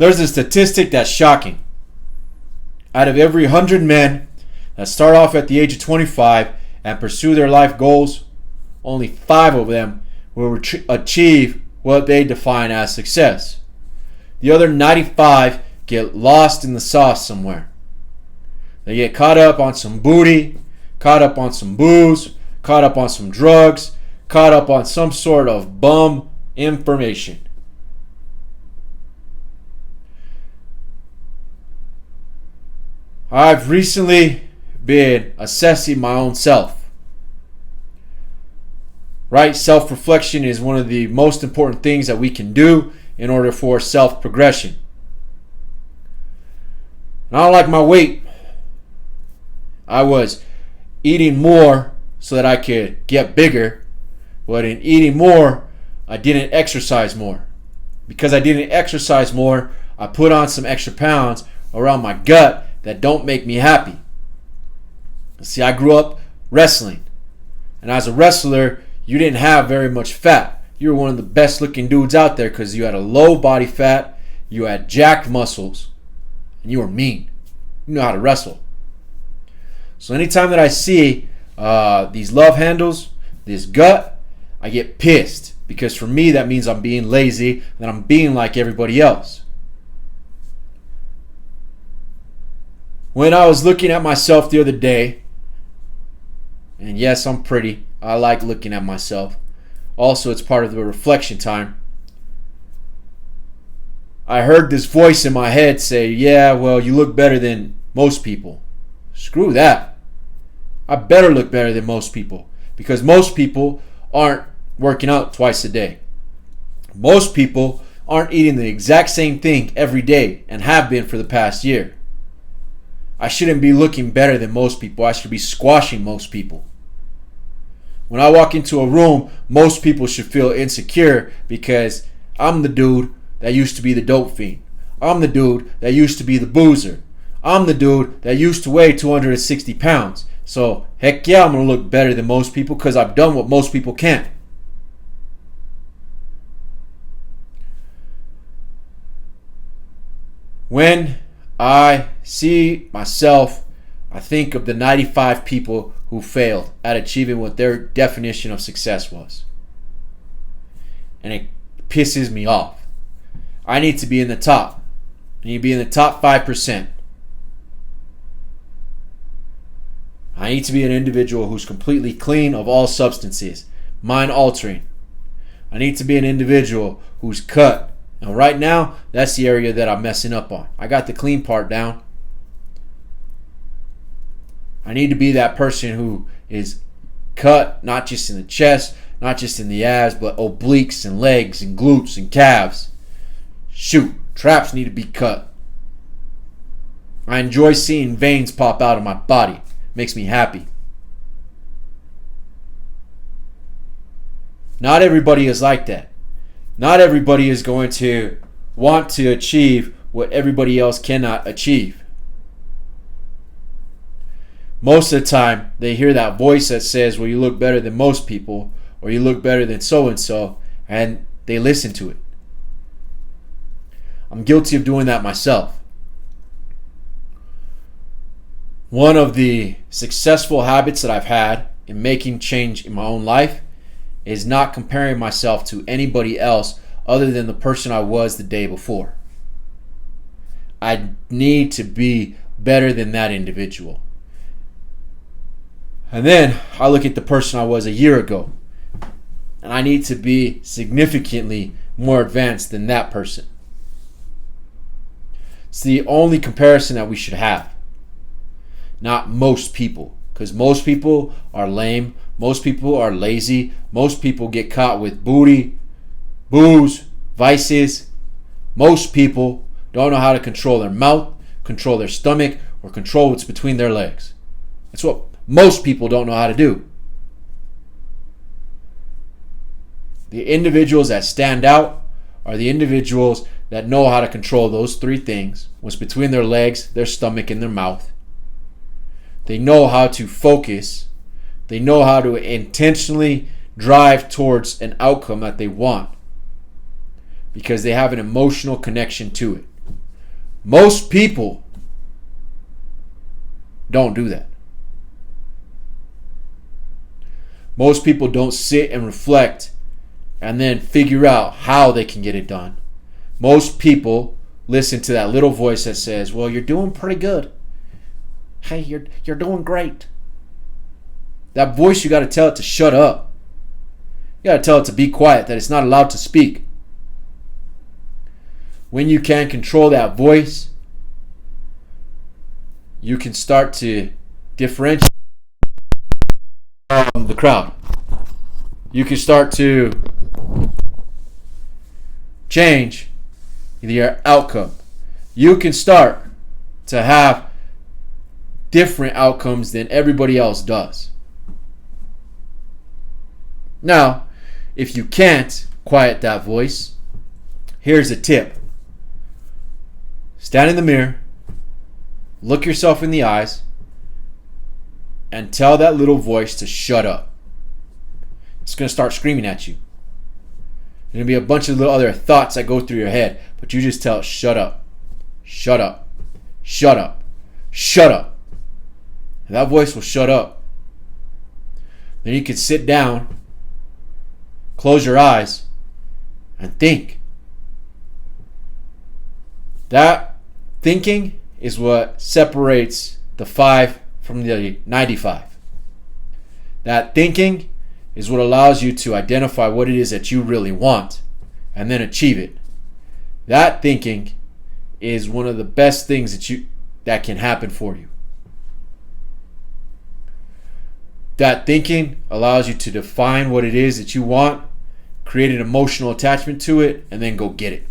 There's a statistic that's shocking. Out of every 100 men that start off at the age of 25 and pursue their life goals, only 5 of them will achieve what they define as success. The other 95 get lost in the sauce somewhere. They get caught up on some booty, caught up on some booze, caught up on some drugs, caught up on some sort of bum information. I've recently been assessing my own self. Right? Self-reflection is one of the most important things that we can do in order for self-progression. And I don't like my weight. I was eating more so that I could get bigger, but in eating more, I didn't exercise more. Because I didn't exercise more, I put on some extra pounds around my gut that don't make me happy. See, I grew up wrestling. And as a wrestler, you didn't have very much fat. You were one of the best looking dudes out there because you had a low body fat, you had jacked muscles, and you were mean. You know how to wrestle. So anytime that I see these love handles, this gut, I get pissed. Because for me, that means I'm being lazy, that I'm being like everybody else. When I was looking at myself the other day, and yes, I'm pretty. I like looking at myself. Also, it's part of the reflection time. I heard this voice in my head say, yeah, well, you look better than most people. Screw that. I better look better than most people. Because most people aren't working out twice a day. Most people aren't eating the exact same thing every day and have been for the past year. I shouldn't be looking better than most people. I should be squashing most people. When I walk into a room, most people should feel insecure because I'm the dude that used to be the dope fiend. I'm the dude that used to be the boozer. I'm the dude that used to weigh 260 pounds. So, heck yeah, I'm going to look better than most people because I've done what most people can't. When I see myself, I think of the 95 people who failed at achieving what their definition of success was. And it pisses me off. I need to be in the top. I need to be in the top 5%. I need to be an individual who's completely clean of all substances, mind altering. I need to be an individual who's cut. Now, right now, that's the area that I'm messing up on. I got the clean part down. I need to be that person who is cut, not just in the chest, not just in the abs, but obliques and legs and glutes and calves. Shoot, traps need to be cut. I enjoy seeing veins pop out of my body. Makes me happy. Not everybody is like that. Not everybody is going to want to achieve what everybody else cannot achieve. Most of the time, they hear that voice that says, well, you look better than most people, or you look better than so-and-so, and they listen to it. I'm guilty of doing that myself. One of the successful habits that I've had in making change in my own life is not comparing myself to anybody else other than the person I was the day before. I need to be better than that individual. And then I look at the person I was a year ago, and I need to be significantly more advanced than that person. It's the only comparison that we should have. Not most people. Because most people are lame. Most people are lazy. Most people get caught with booty, booze, vices. Most people don't know how to control their mouth, control their stomach, or control what's between their legs. That's what most people don't know how to do. The individuals that stand out are the individuals that know how to control those 3 things, what's between their legs, their stomach, and their mouth. They know how to focus. They know how to intentionally drive towards an outcome that they want because they have an emotional connection to it. Most people don't do that. Most people don't sit and reflect and then figure out how they can get it done. Most people listen to that little voice that says, well, you're doing pretty good. Hey, you're doing great. That voice, you got to tell it to shut up. You got to tell it to be quiet, that it's not allowed to speak. When you can control that voice, you can start to differentiate from the crowd. You can start to change your outcome. You can start to have different outcomes than everybody else does. Now, if you can't quiet that voice, here's a tip. Stand in the mirror, look yourself in the eyes, and tell that little voice to shut up. It's going to start screaming at you. There's going to be a bunch of little other thoughts that go through your head, but you just tell it, shut up, shut up, shut up, shut up. And that voice will shut up. Then you can sit down, close your eyes, and think. That thinking is what separates the 5 from the 95. That thinking is what allows you to identify what it is that you really want and then achieve it. That thinking is one of the best things that can happen for you. That thinking allows you to define what it is that you want, create an emotional attachment to it, and then go get it.